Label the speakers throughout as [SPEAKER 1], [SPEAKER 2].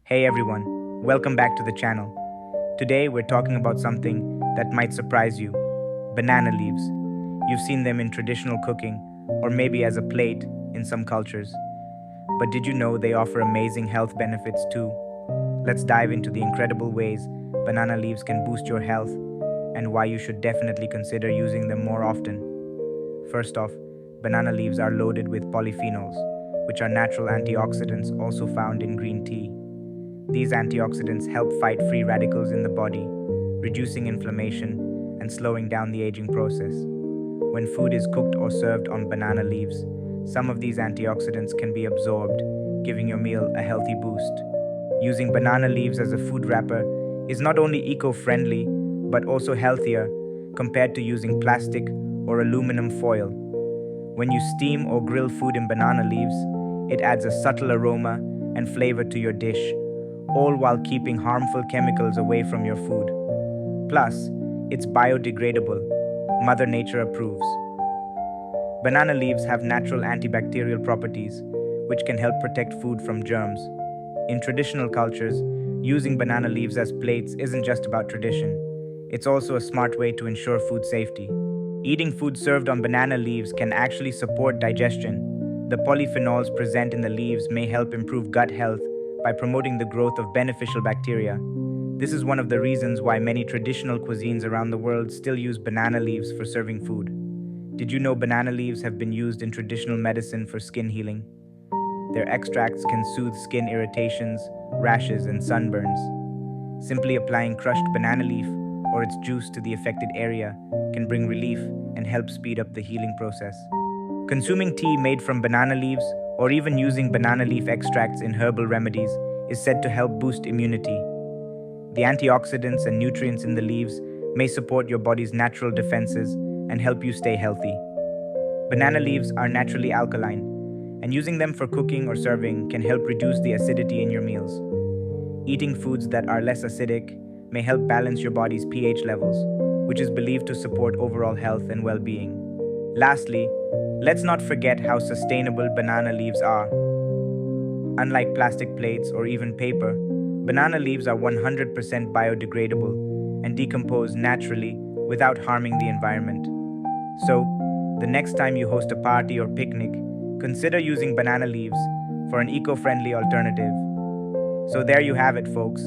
[SPEAKER 1] Hey everyone, welcome back to the channel. Today we're talking about something that might surprise you: banana leaves. You've seen them in traditional cooking, or maybe as a plate in some cultures. But did you know they offer amazing health benefits too? Let's dive into the incredible ways banana leaves can boost your health and why you should definitely consider using them more often. First off, banana leaves are loaded with polyphenols, which are natural antioxidants also found in green tea. These antioxidants help fight free radicals in the body, reducing inflammation and slowing down the aging process. When food is cooked or served on banana leaves, some of these antioxidants can be absorbed, giving your meal a healthy boost. Using banana leaves as a food wrapper is not only eco-friendly, but also healthier compared to using plastic or aluminum foil. When you steam or grill food in banana leaves, it adds a subtle aroma and flavor to your dish, all while keeping harmful chemicals away from your food. Plus, it's biodegradable. Mother Nature approves. Banana leaves have natural antibacterial properties, which can help protect food from germs. In traditional cultures, using banana leaves as plates isn't just about tradition. It's also a smart way to ensure food safety. Eating food served on banana leaves can actually support digestion. The polyphenols present in the leaves may help improve gut health by promoting the growth of beneficial bacteria. This is one of the reasons why many traditional cuisines around the world still use banana leaves for serving food. Did you know banana leaves have been used in traditional medicine for skin healing? Their extracts can soothe skin irritations, rashes, and sunburns. Simply applying crushed banana leaf or its juice to the affected area can bring relief and help speed up the healing process. Consuming tea made from banana leaves or even using banana leaf extracts in herbal remedies is said to help boost immunity. The antioxidants and nutrients in the leaves may support your body's natural defenses and help you stay healthy. Banana leaves are naturally alkaline, and using them for cooking or serving can help reduce the acidity in your meals. Eating foods that are less acidic may help balance your body's pH levels, which is believed to support overall health and well-being. Lastly, let's not forget how sustainable banana leaves are. Unlike plastic plates or even paper, banana leaves are 100% biodegradable and decompose naturally without harming the environment. So, the next time you host a party or picnic, consider using banana leaves for an eco-friendly alternative. So there you have it, folks.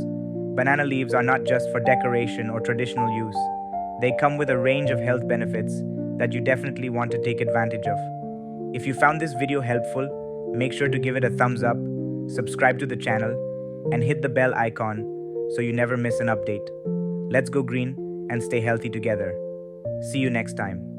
[SPEAKER 1] Banana leaves are not just for decoration or traditional use. They come with a range of health benefits that you definitely want to take advantage of. If you found this video helpful, make sure to give it a thumbs up, subscribe to the channel, and hit the bell icon so you never miss an update. Let's go green and stay healthy together. See you next time.